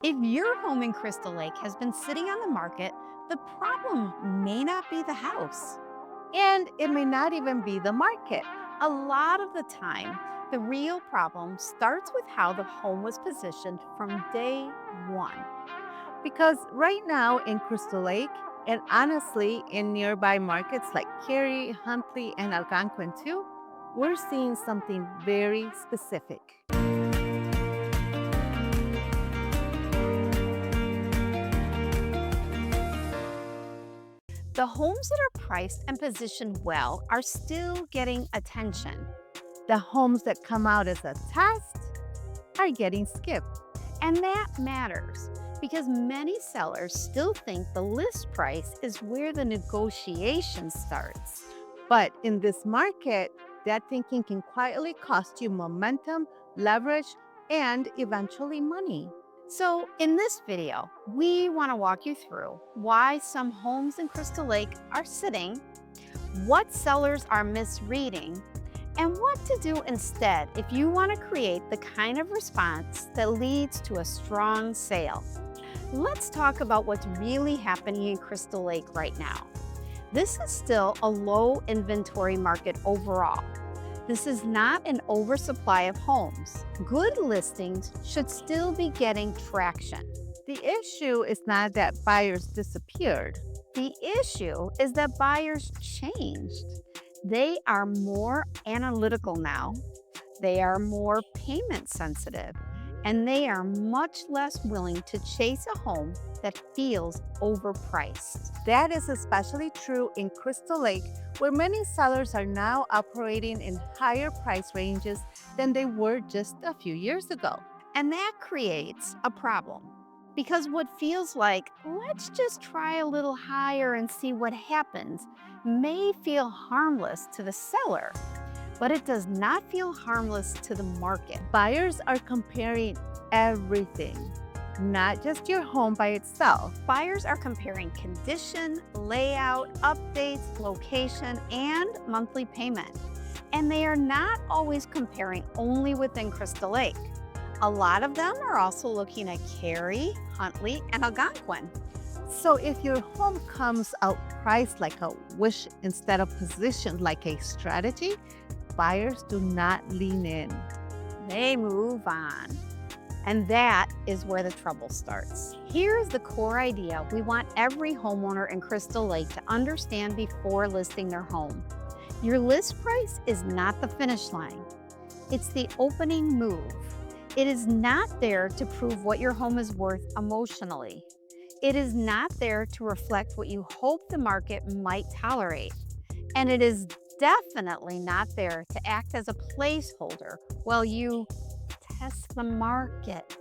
If your home in Crystal Lake has been sitting on the market, the problem may not be the house. And it may not even be the market. A lot of the time, the real problem starts with how the home was positioned from day one. Because right now in Crystal Lake, and honestly in nearby markets like Cary, Huntley, and Algonquin too, we're seeing something very specific. The homes that are priced and positioned well are still getting attention. The homes that come out as a test are getting skipped. And that matters because many sellers still think the list price is where the negotiation starts. But in this market, that thinking can quietly cost you momentum, leverage, and eventually money. So, in this video, we want to walk you through why some homes in Crystal Lake are sitting, what sellers are misreading, and what to do instead if you want to create the kind of response that leads to a strong sale. Let's talk about what's really happening in Crystal Lake right now. This is still a low inventory market overall. This is not an oversupply of homes. Good listings should still be getting traction. The issue is not that buyers disappeared. The issue is that buyers changed. They are more analytical now, they are more payment sensitive, and they are much less willing to chase a home that feels overpriced. That is especially true in Crystal Lake, where many sellers are now operating in higher price ranges than they were just a few years ago. And that creates a problem because what feels like, let's just try a little higher and see what happens, may feel harmless to the seller, but it does not feel harmless to the market. Buyers are comparing everything, not just your home by itself. Buyers are comparing condition, layout, updates, location, and monthly payment. And they are not always comparing only within Crystal Lake. A lot of them are also looking at Cary, Huntley, and Algonquin. So if your home comes out priced like a wish instead of positioned like a strategy, buyers do not lean in. They move on. And that is where the trouble starts. Here's the core idea we want every homeowner in Crystal Lake to understand before listing their home. Your list price is not the finish line. It's the opening move. It is not there to prove what your home is worth emotionally. It is not there to reflect what you hope the market might tolerate. And it is definitely not there to act as a placeholder while you test the market.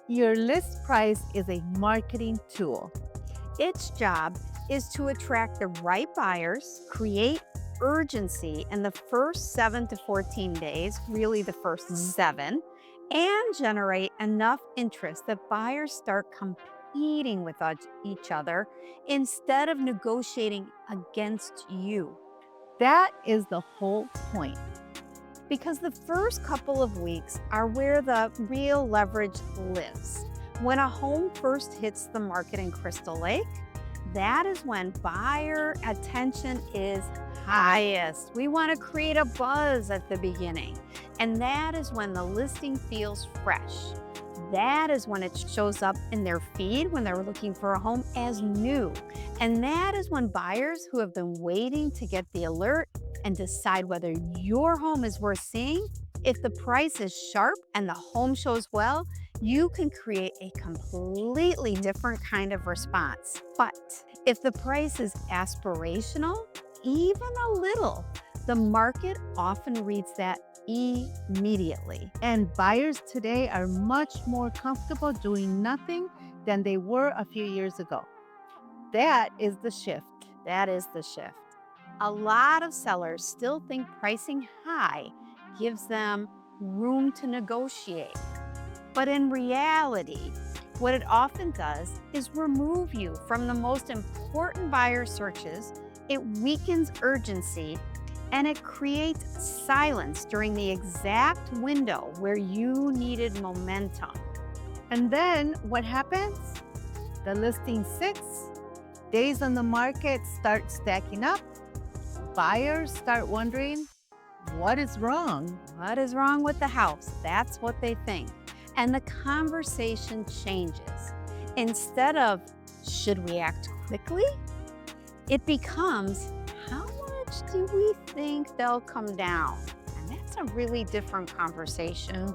Your list price is a marketing tool. Its job is to attract the right buyers, create urgency in the first 7 to 14 days, really the first 7, and generate enough interest that buyers start competing with each other instead of negotiating against you. That is the whole point. Because the first couple of weeks are where the real leverage lives. When a home first hits the market in Crystal Lake, that is when buyer attention is highest. We want to create a buzz at the beginning. And that is when the listing feels fresh. That is when it shows up in their feed when they're looking for a home as new. And that is when buyers who have been waiting to get the alert and decide whether your home is worth seeing, if the price is sharp and the home shows well, you can create a completely different kind of response. But if the price is aspirational, even a little, the market often reads that immediately. And buyers today are much more comfortable doing nothing than they were a few years ago. That is the shift. That is the shift. A lot of sellers still think pricing high gives them room to negotiate. But in reality, what it often does is remove you from the most important buyer searches. It weakens urgency and it creates silence during the exact window where you needed momentum. And then what happens? The listing sits, days on the market start stacking up, buyers start wondering, what is wrong? What is wrong with the house? That's what they think. And the conversation changes. Instead of, should we act quickly? It becomes, how much do we think they'll come down? And that's a really different conversation.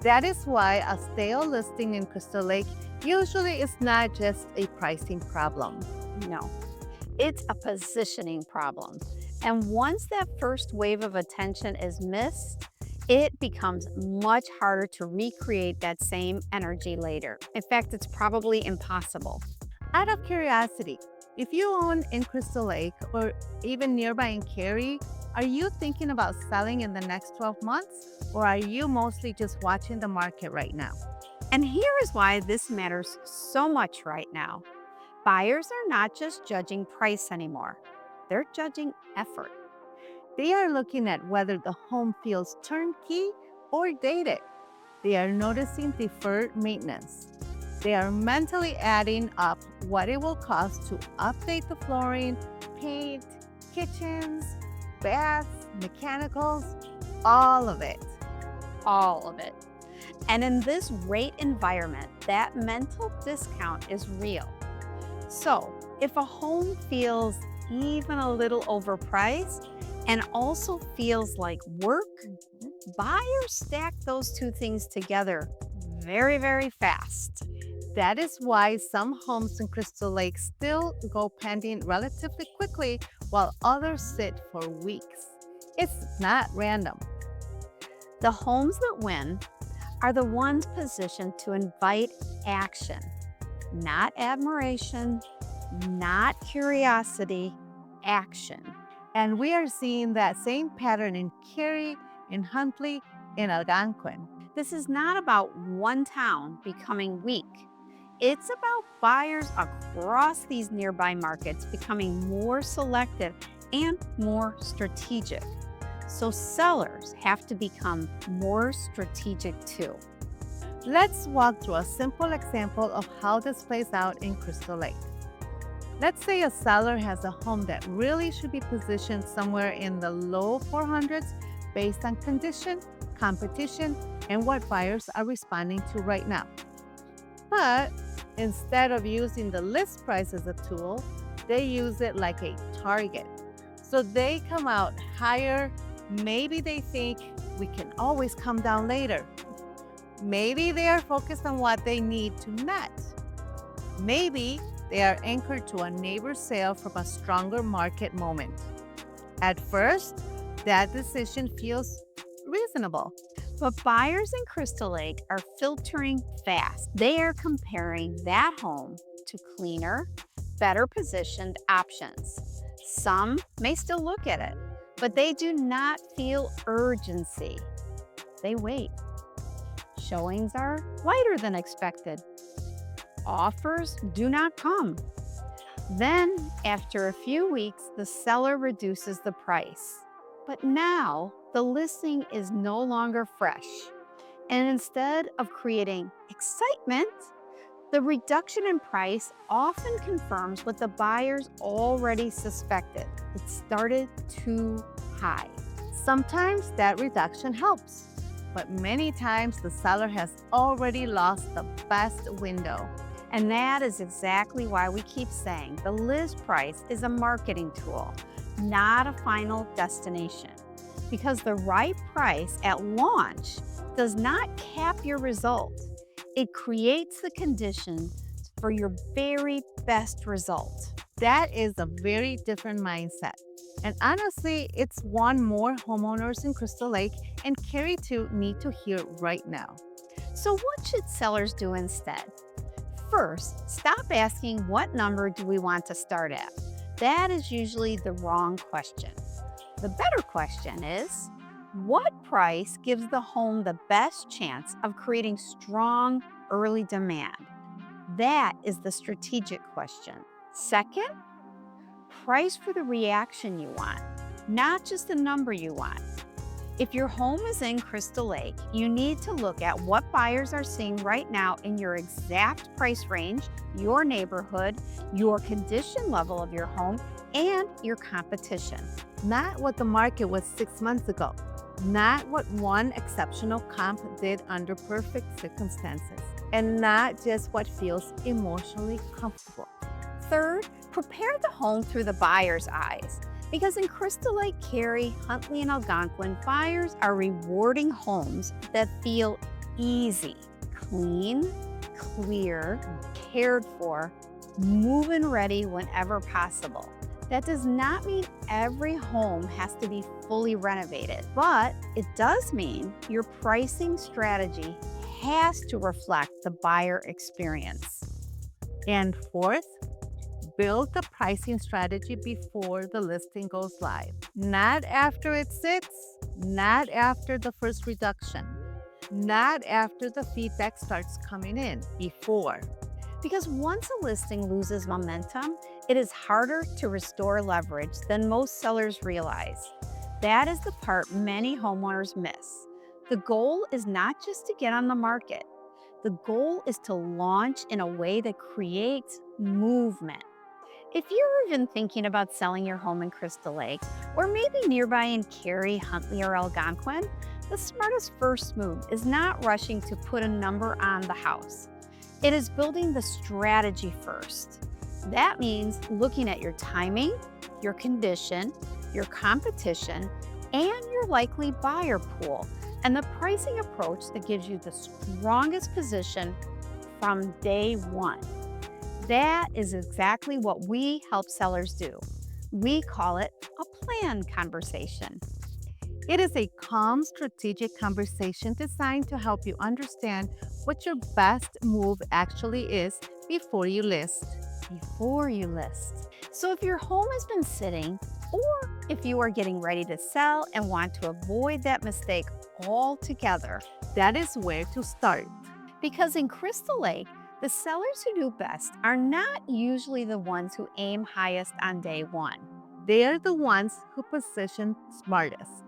That is why a sale listing in Crystal Lake usually is not just a pricing problem. No, it's a positioning problem. And once that first wave of attention is missed, it becomes much harder to recreate that same energy later. In fact, it's probably impossible. Out of curiosity, if you own in Crystal Lake or even nearby in Cary, are you thinking about selling in the next 12 months? Or are you mostly just watching the market right now? And here is why this matters so much right now. Buyers are not just judging price anymore. They're judging effort. They are looking at whether the home feels turnkey or dated. They are noticing deferred maintenance. They are mentally adding up what it will cost to update the flooring, paint, kitchens, baths, mechanicals, all of it. All of it. And in this rate environment, that mental discount is real. So if a home feels even a little overpriced and also feels like work, buyers stack those two things together very, very fast. That is why some homes in Crystal Lake still go pending relatively quickly while others sit for weeks. It's not random. The homes that win are the ones positioned to invite action, not admiration, not curiosity, action. And we are seeing that same pattern in Cary, in Huntley, in Algonquin. This is not about one town becoming weak. It's about buyers across these nearby markets becoming more selective and more strategic. So sellers have to become more strategic too. Let's walk through a simple example of how this plays out in Crystal Lake. Let's say a seller has a home that really should be positioned somewhere in the low 400s based on condition, competition, and what buyers are responding to right now. But instead of using the list price as a tool, they use it like a target. So they come out higher. Maybe they think we can always come down later. Maybe they are focused on what they need to net. Maybe they are anchored to a neighbor's sale from a stronger market moment. At first, that decision feels reasonable. But buyers in Crystal Lake are filtering fast. They are comparing that home to cleaner, better positioned options. Some may still look at it, but they do not feel urgency. They wait. Showings are lighter than expected. Offers do not come. Then, after a few weeks, the seller reduces the price. But now, the listing is no longer fresh. And instead of creating excitement, the reduction in price often confirms what the buyers already suspected. It started too high. Sometimes that reduction helps, but many times the seller has already lost the best window. And that is exactly why we keep saying the list price is a marketing tool, not a final destination. Because the right price at launch does not cap your result. It creates the conditions for your very best result. That is a very different mindset. And honestly, it's one more homeowners in Crystal Lake and Cary too need to hear right now. So what should sellers do instead? First, stop asking what number do we want to start at. That is usually the wrong question. The better question is, what price gives the home the best chance of creating strong early demand? That is the strategic question. Second, price for the reaction you want, not just the number you want. If your home is in Crystal Lake, you need to look at what buyers are seeing right now in your exact price range, your neighborhood, your condition level of your home, and your competition. Not what the market was 6 months ago, not what one exceptional comp did under perfect circumstances, and not just what feels emotionally comfortable. Third, prepare the home through the buyer's eyes. Because in Crystal Lake, Cary, Huntley, and Algonquin, buyers are rewarding homes that feel easy, clean, clear, cared for, move-in ready whenever possible. That does not mean every home has to be fully renovated, but it does mean your pricing strategy has to reflect the buyer experience. And fourth, build the pricing strategy before the listing goes live. Not after it sits, not after the first reduction, not after the feedback starts coming in, before. Because once a listing loses momentum, it is harder to restore leverage than most sellers realize. That is the part many homeowners miss. The goal is not just to get on the market. The goal is to launch in a way that creates movement. If you're even thinking about selling your home in Crystal Lake, or maybe nearby in Cary, Huntley, or Algonquin, the smartest first move is not rushing to put a number on the house. It is building the strategy first. That means looking at your timing, your condition, your competition, and your likely buyer pool, and the pricing approach that gives you the strongest position from day one. That is exactly what we help sellers do. We call it a plan conversation. It is a calm, strategic conversation designed to help you understand what your best move actually is before you list. So if your home has been sitting, or if you are getting ready to sell and want to avoid that mistake altogether, that is where to start. Because in Crystal Lake, the sellers who do best are not usually the ones who aim highest on day one. They are the ones who position smartest.